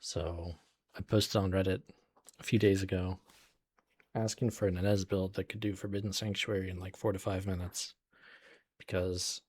So I posted on Reddit a few days ago asking for an Ines build that could do Forbidden Sanctuary in like 4 to 5 minutes because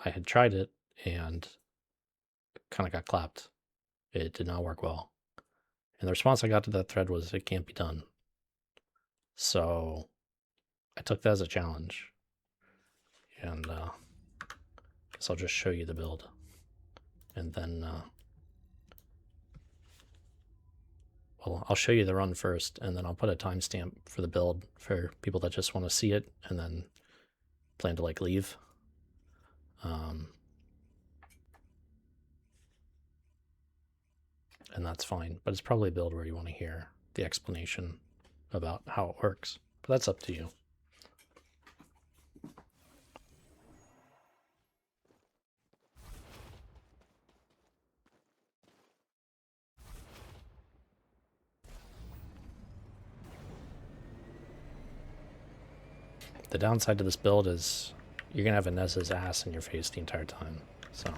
I had tried it and kind of got clapped. It did not work well. And the response I got to that thread was, it can't be done. So I took that as a challenge. And guess I'll just show you the build. And then, well, I'll show you the run first, and then I'll put a timestamp for the build for people that just want to see it and then plan to like leave. And that's fine, but it's probably a build where you want to hear the explanation about how it works, but that's up to you. The downside to this build is you're gonna have Ines's ass in your face the entire time, so.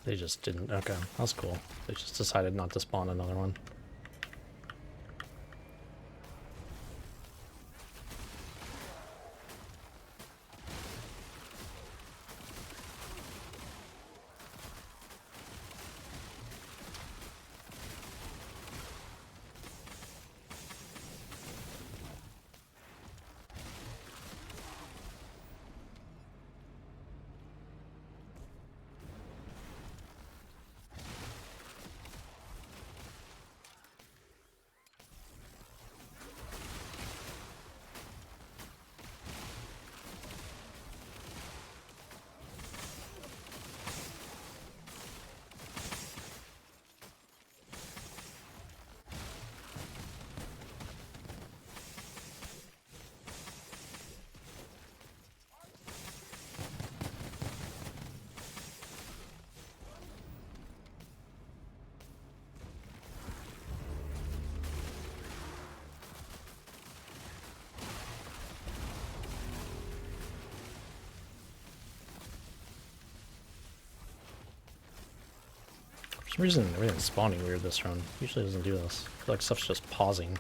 They just didn't, okay, that's cool. They just decided not to spawn another one. For some reason, everything's spawning weird this run. Usually doesn't do this. I feel like stuff's just pausing.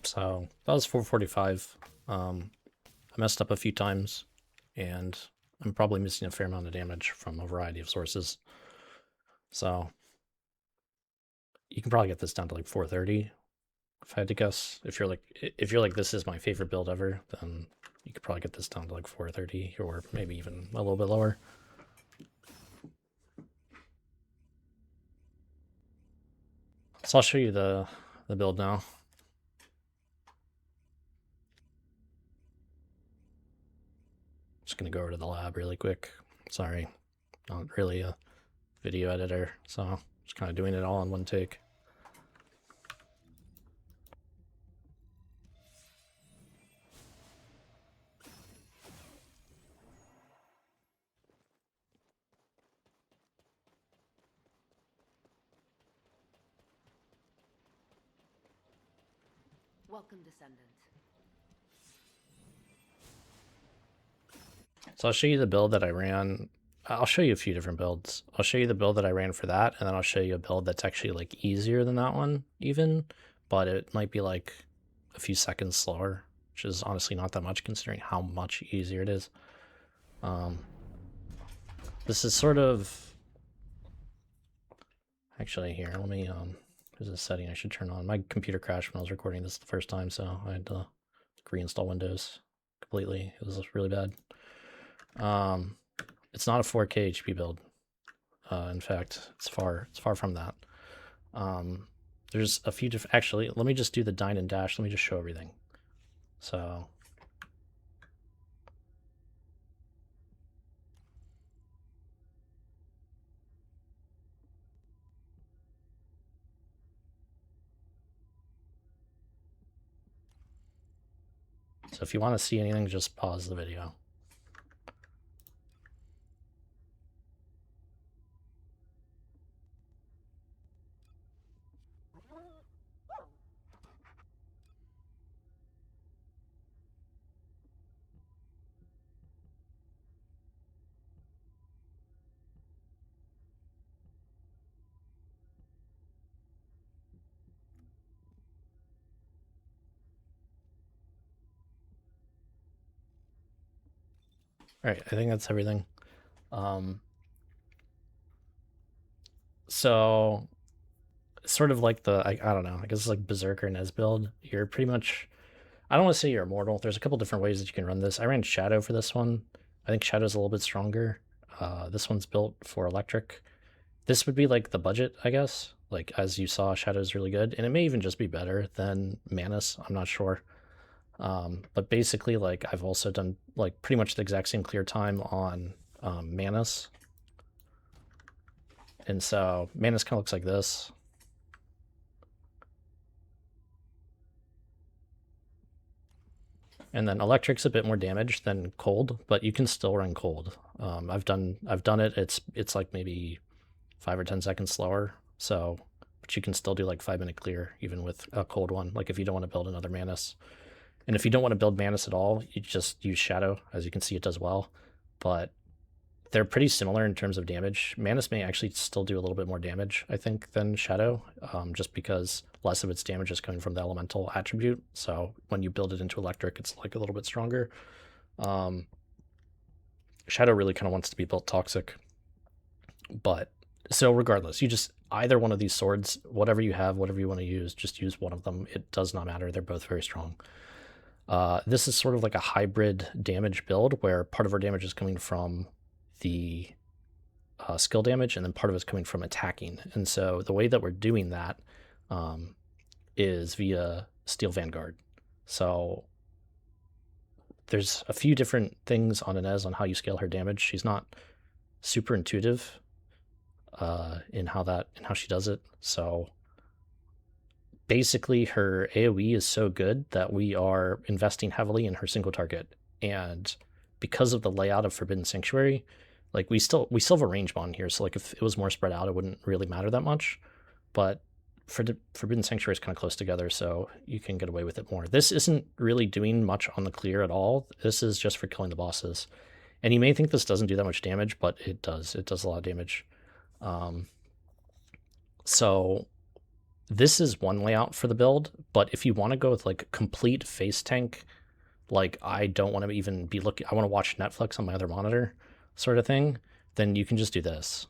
So that was 445. I messed up a few times, and I'm probably missing a fair amount of damage from a variety of sources. So you can probably get this down to like 430, if I had to guess. If you're like this is my favorite build ever, then you could probably get this down to like 430 or maybe even a little bit lower. So I'll show you the build now. Just gonna go over to the lab really quick. Sorry, not really a video editor, so just kind of doing it all in one take. Welcome, descendant. So I'll show you the build that I ran. I'll show you a few different builds. I'll show you the build that I ran for that, and then I'll show you a build that's actually like easier than that one even, but it might be like a few seconds slower, which is honestly not that much considering how much easier it is. This is sort of, actually here, let me, there's a setting I should turn on. My computer crashed when I was recording this the first time, so I had to reinstall Windows completely. It was really bad. It's not a 4K HP build. In fact, it's far from that. There's a few different, actually, let me just do the dine and dash. Let me just show everything. So if you want to see anything, just pause the video. All right, I think that's everything. So sort of like the, I don't know, I guess it's like Berserker Ines build. You're pretty much, I don't want to say you're immortal. There's a couple different ways that you can run this. I ran Shadow for this one. I think Shadow's a little bit stronger. This one's built for electric. This would be like the budget, I guess. Like, as you saw, Shadow's really good. And it may even just be better than Manus. I'm not sure. But basically, like, I've also done like pretty much the exact same clear time on Manus. And so Manus kind of looks like this. And then electric's a bit more damage than cold, but you can still run cold. I've done it. It's like maybe 5 or 10 seconds slower. So, but you can still do like 5-minute clear even with a cold one. Like if you don't want to build another Manus, and if you don't want to build Manus at all, you just use Shadow. As you can see, it does well, but they're pretty similar in terms of damage. Manus may actually still do a little bit more damage, I think, than Shadow, just because less of its damage is coming from the elemental attribute. So when you build it into electric, it's like a little bit stronger. Shadow really kind of wants to be built toxic. But so regardless, you just, either one of these swords, whatever you have, whatever you want to use, just use one of them. It does not matter. They're both very strong. This is sort of like a hybrid damage build where part of our damage is coming from the skill damage, and then part of it's coming from attacking. And so the way that we're doing that is via Steel Vanguard. So there's a few different things on Ines on how you scale her damage. She's not super intuitive in how she does it. So basically her AoE is so good that we are investing heavily in her single target. And because of the layout of Forbidden Sanctuary, like we still have a range bond here. So like if it was more spread out, it wouldn't really matter that much. But Forbidden Sanctuary is kind of close together, so you can get away with it more. This isn't really doing much on the clear at all. This is just for killing the bosses. And you may think this doesn't do that much damage, but it does. It does a lot of damage. So this is one layout for the build, but if you want to go with like complete face tank, like I don't want to even be looking, I want to watch Netflix on my other monitor sort of thing, then you can just do this.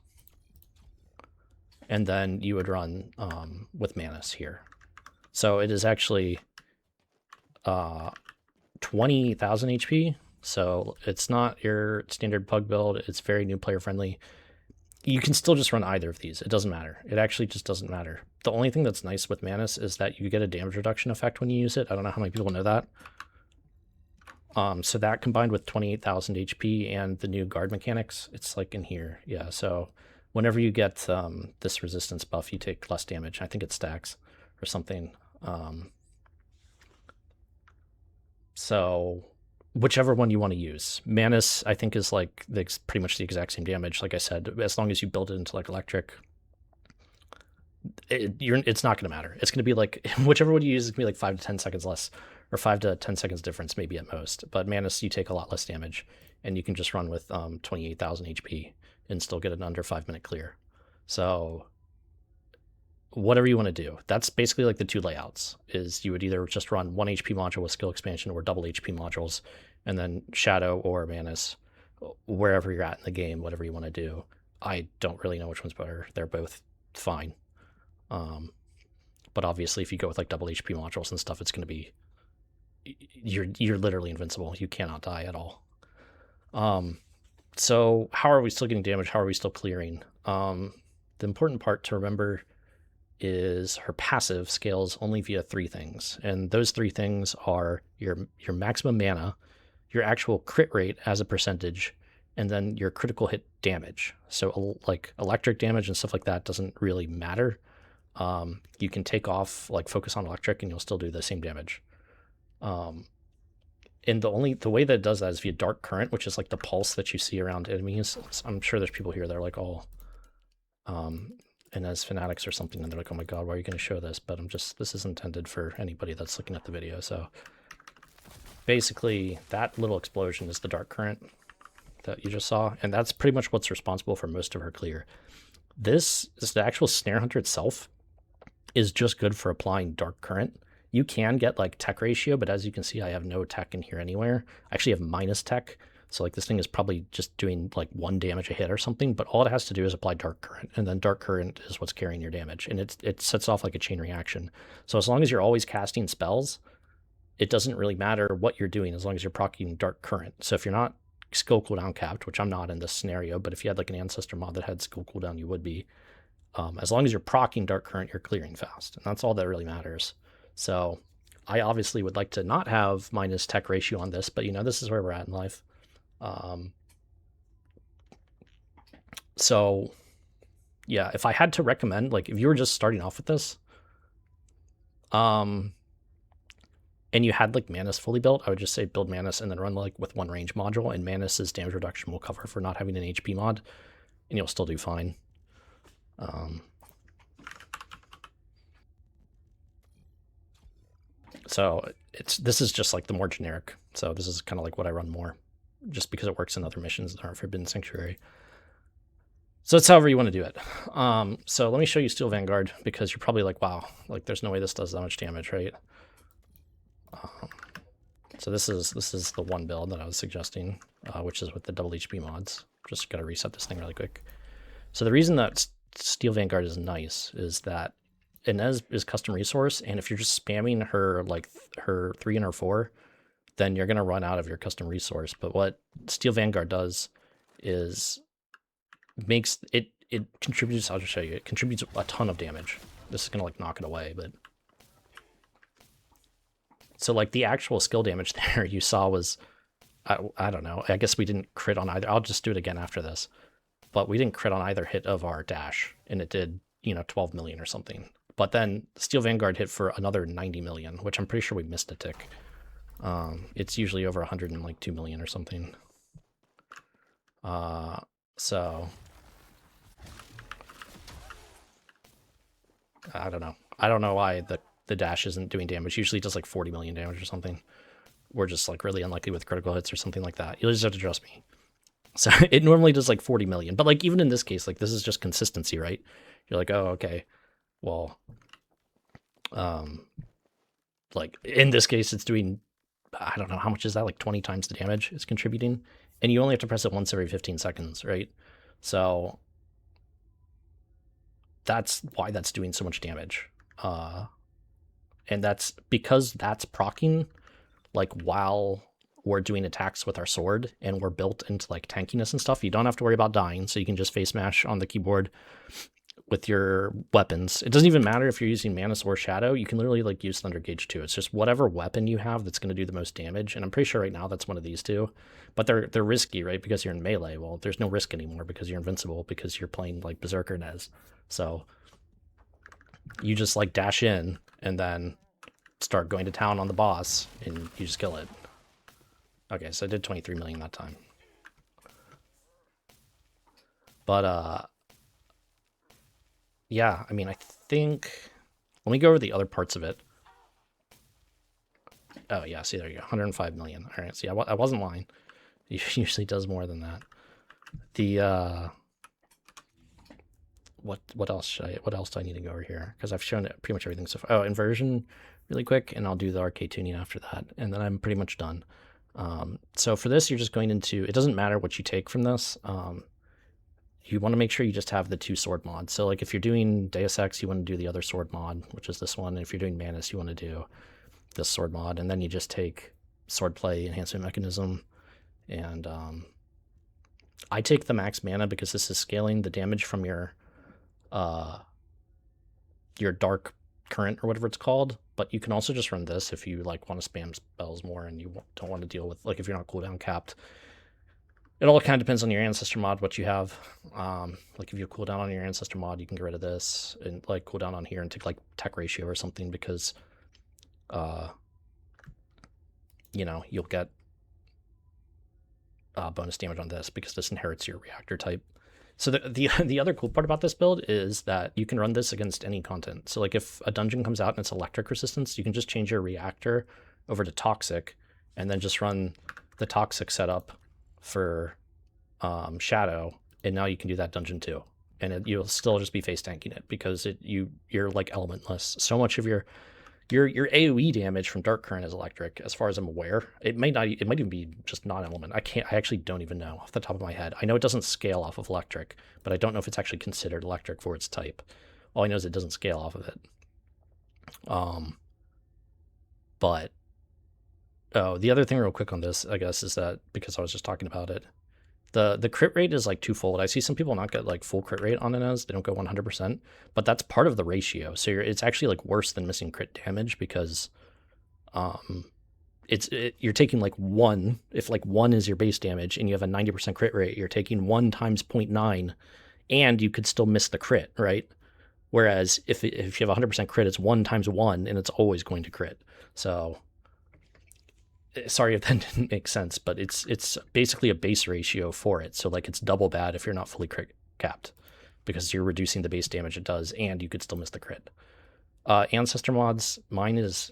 And then you would run with Manus here. So it is actually 20,000 HP. So it's not your standard pug build. It's very new player friendly. You can still just run either of these. It doesn't matter. It actually just doesn't matter. The only thing that's nice with Manus is that you get a damage reduction effect when you use it. I don't know how many people know that. So that combined with 28,000 HP and the new guard mechanics, it's like in here. Yeah, so whenever you get this resistance buff, you take less damage. I think it stacks or something. So whichever one you want to use. Manus, I think, is like pretty much the exact same damage. Like I said, as long as you build it into like electric, it's not going to matter. It's going to be like, whichever one you use is going to be like 5 to 10 seconds less, or 5 to 10 seconds difference maybe at most. But Manus, you take a lot less damage, and you can just run with 28,000 HP and still get an under 5-minute clear. So whatever you want to do, that's basically like the two layouts. Is you would either just run 1 HP module with skill expansion or double HP modules, and then Shadow or Manus, wherever you're at in the game, whatever you want to do. I don't really know which one's better. They're both fine. But obviously if you go with like double HP modules and stuff, it's going to be, you're literally invincible. You cannot die at all. So how are we still getting damage? How are we still clearing? The important part to remember is her passive scales only via 3 things. And those 3 things are your maximum mana, your actual crit rate as a percentage, and then your critical hit damage. So like electric damage and stuff like that doesn't really matter. You can take off, like focus on electric, and you'll still do the same damage. And the way that it does that is via dark current, which is like the pulse that you see around enemies. I'm sure there's people here that are like all Ines fanatics or something, and they're like, oh my god, why are you going to show this? But this is intended for anybody that's looking at the video. So basically that little explosion is the dark current that you just saw, and that's pretty much what's responsible for most of her clear. This is the actual snare hunter itself is just good for applying dark current. You can get like tech ratio, but as you can see, I have no tech in here anywhere. I actually have minus tech. So like this thing is probably just doing like 1 damage a hit or something, but all it has to do is apply dark current, and then dark current is what's carrying your damage, and it sets off like a chain reaction. So as long as you're always casting spells, it doesn't really matter what you're doing as long as you're proccing dark current. So if you're not skill cooldown capped, which I'm not in this scenario, but if you had like an Ancestor mod that had skill cooldown, you would be. As long as you're proccing dark current, you're clearing fast, and that's all that really matters. So I obviously would like to not have minus tech ratio on this, but you know, this is where we're at in life. So yeah, if I had to recommend, like if you were just starting off with this, and you had like Manus fully built, I would just say build Manus and then run like with 1 range module, and Manus's damage reduction will cover for not having an HP mod, and you'll still do fine. So this is just like the more generic. So this is kind of like what I run more, just because it works in other missions that aren't Forbidden Sanctuary. So it's however you want to do it. So let me show you Steel Vanguard, because you're probably like, wow, like there's no way this does that much damage, right? So this is the one build that I was suggesting, which is with the double HP mods. Just gotta reset this thing really quick. So the reason that Steel Vanguard is nice is that Ines is custom resource, and if you're just spamming her like her 3 and her 4, then you're gonna run out of your custom resource. But what Steel Vanguard does is makes it contributes. I'll just show you. It contributes a ton of damage. This is gonna like knock it away, but so like the actual skill damage there you saw was I don't know. I guess we didn't crit on either. I'll just do it again after this. But we didn't crit on either hit of our dash, and it did, you know, 12 million or something. But then Steel Vanguard hit for another 90 million, which I'm pretty sure we missed a tick. It's usually over 102 million or something. So I don't know. I don't know why the dash isn't doing damage. Usually it does like 40 million damage or something. We're just like really unlucky with critical hits or something like that. You'll just have to trust me. So it normally does like 40 million, but like even in this case, like this is just consistency, right? You're like, oh, okay, well, Like in this case, it's doing, I don't know, how much is that? Like 20 times the damage it's contributing. And you only have to press it once every 15 seconds, right? So that's why that's doing so much damage. And that's because that's proccing, like, while we're doing attacks with our sword and we're built into like tankiness and stuff. You don't have to worry about dying, so you can just face mash on the keyboard with your weapons. It doesn't even matter if you're using Manus or Shadow. You can literally like use Thunder Gauge too. It's just whatever weapon you have that's going to do the most damage. And I'm pretty sure right now that's one of these two. But they're risky, right? Because you're in melee. Well, there's no risk anymore because you're invincible because you're playing like Berserker Ines. So you just like dash in and then start going to town on the boss and you just kill it. Okay, so I did 23 million that time. But yeah, I mean, I think, let me go over the other parts of it. Oh yeah, see, there you go, 105 million. All right, see, I wasn't lying. It usually does more than that. The what else do I need to go over here? Because I've shown it pretty much everything so far. Oh, inversion really quick, and I'll do the Arche Tuning after that, and then I'm pretty much done. So for this, you're just going into, it doesn't matter what you take from this. You want to make sure you just have the 2 sword mods. So like if you're doing Deus Ex, you want to do the other sword mod, which is this one. And if you're doing Manus, you want to do this sword mod. And then you just take swordplay enhancement mechanism. And I take the max mana because this is scaling the damage from your dark current or whatever it's called. But you can also just run this if you like want to spam spells more and you don't want to deal with, like, if you're not cooldown capped. It all kind of depends on your Ancestor mod, what you have. Like if you cooldown on your Ancestor mod, you can get rid of this and like cooldown on here and take like tech ratio or something because, you know, you'll get bonus damage on this because this inherits your reactor type. So the other cool part about this build is that you can run this against any content. So like if a dungeon comes out and it's electric resistance, you can just change your reactor over to toxic and then just run the toxic setup for Shadow, and now you can do that dungeon too, and you'll still just be face tanking it because you're like elementless. So much of your AoE damage from Dark Current is electric, as far as I'm aware. It might even be just non-element. I actually don't even know off the top of my head. I know it doesn't scale off of electric, but I don't know if it's actually considered electric for its type. All I know is it doesn't scale off of it. But the other thing real quick on this, I guess, is that because I was just talking about it, the crit rate is like twofold. I see some people not get like full crit rate on Ines. They don't go 100%, but that's part of the ratio. So it's actually like worse than missing crit damage because you're taking like 1. If like 1 is your base damage and you have a 90% crit rate, you're taking 1 times 0.9 and you could still miss the crit, right? Whereas if you have 100% crit, it's 1 times 1 and it's always going to crit. So sorry if that didn't make sense, but it's basically a base ratio for it. So like it's double bad if you're not fully crit capped because you're reducing the base damage it does and you could still miss the crit. Ancestor mods, mine is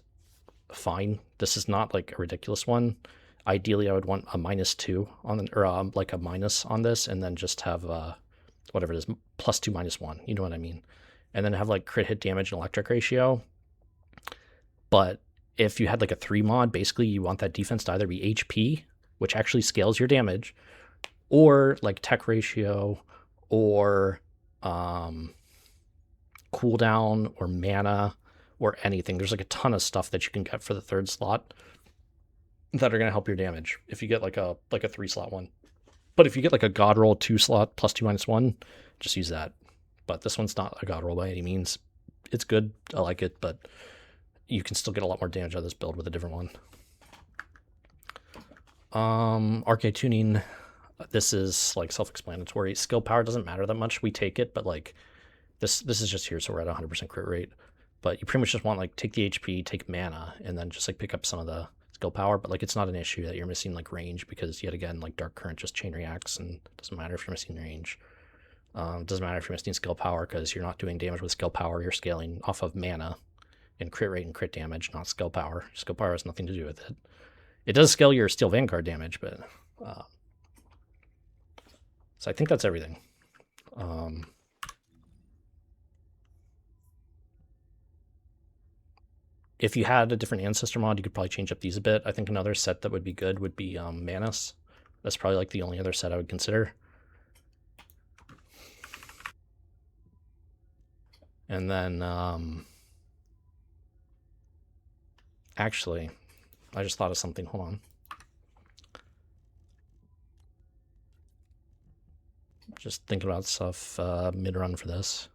fine. This is not like a ridiculous one. Ideally, I would want a -2 on, or like a minus on this, and then just have whatever it is, +2 -1. You know what I mean? And then have like crit hit damage and electric ratio. But if you had like a 3 mod, basically you want that defense to either be HP, which actually scales your damage, or like tech ratio, or cooldown, or mana, or anything. There's like a ton of stuff that you can get for the 3rd slot that are going to help your damage if you get like a 3 slot one. But if you get like a god roll 2 slot +2 -1, just use that. But this one's not a god roll by any means. It's good. I like it, but you can still get a lot more damage out of this build with a different one. Arche Tuning, this is like self-explanatory. Skill power doesn't matter that much. We take it, but like this is just here, so we're at 100% crit rate. But you pretty much just want like take the HP, take mana, and then just like pick up some of the skill power. But like it's not an issue that you're missing like range because yet again like Dark Current just chain reacts and it doesn't matter if you're missing range. It doesn't matter if you're missing skill power because you're not doing damage with skill power. You're scaling off of mana and crit rate and crit damage, not skill power. Skill power has nothing to do with it. It does scale your Steel Vanguard damage, but so I think that's everything. if you had a different Ancestor mod, you could probably change up these a bit. I think another set that would be good would be Manus. That's probably like the only other set I would consider. And then, actually, I just thought of something. Hold on. Just thinking about stuff mid-run for this.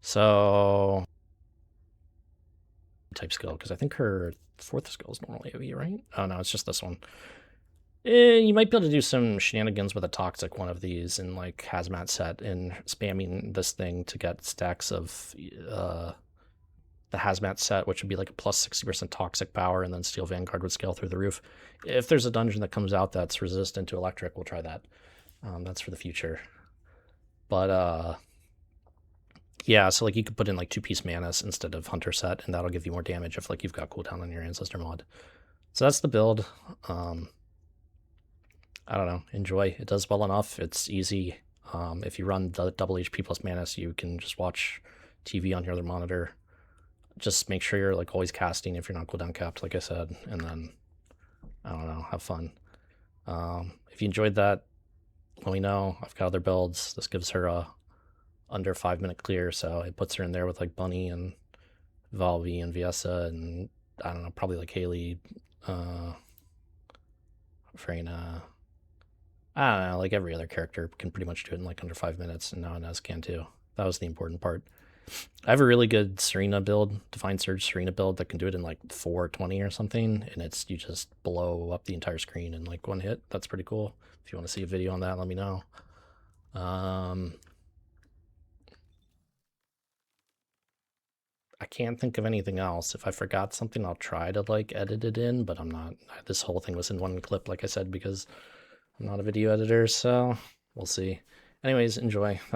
So, type skill, because I think her 4th skill is normally AoE, right? Oh no, it's just this one. You might be able to do some shenanigans with a toxic one of these in like hazmat set and spamming this thing to get stacks of the hazmat set, which would be like a plus 60% toxic power, and then Steel Vanguard would scale through the roof. If there's a dungeon that comes out that's resistant to electric, we'll try that. That's for the future. But yeah, so like you could put in like 2-piece Manus instead of Hunter set, and that'll give you more damage if like you've got cooldown on your Ancestor mod. So that's the build. I don't know, enjoy. It does well enough. It's easy. If you run the double HP plus Manus, you can just watch TV on your other monitor. Just make sure you're like always casting if you're not cooldown capped, like I said, and then I don't know, have fun. If you enjoyed that, let me know. I've got other builds. This gives her a under 5-minute clear, so it puts her in there with like Bunny and Valvi and Viessa and I don't know, probably like Haley, Freyna. I don't know, like every other character can pretty much do it in like under 5 minutes, and now Ines can too. That was the important part. I have a really good Serena build, Divine Surge Serena build that can do it in like 420 or something, and it's you just blow up the entire screen in like one hit. That's pretty cool. If you want to see a video on that, let me know. I can't think of anything else. If I forgot something, I'll try to like edit it in, but I'm not. This whole thing was in one clip, like I said, because I'm not a video editor, so we'll see. Anyways, enjoy.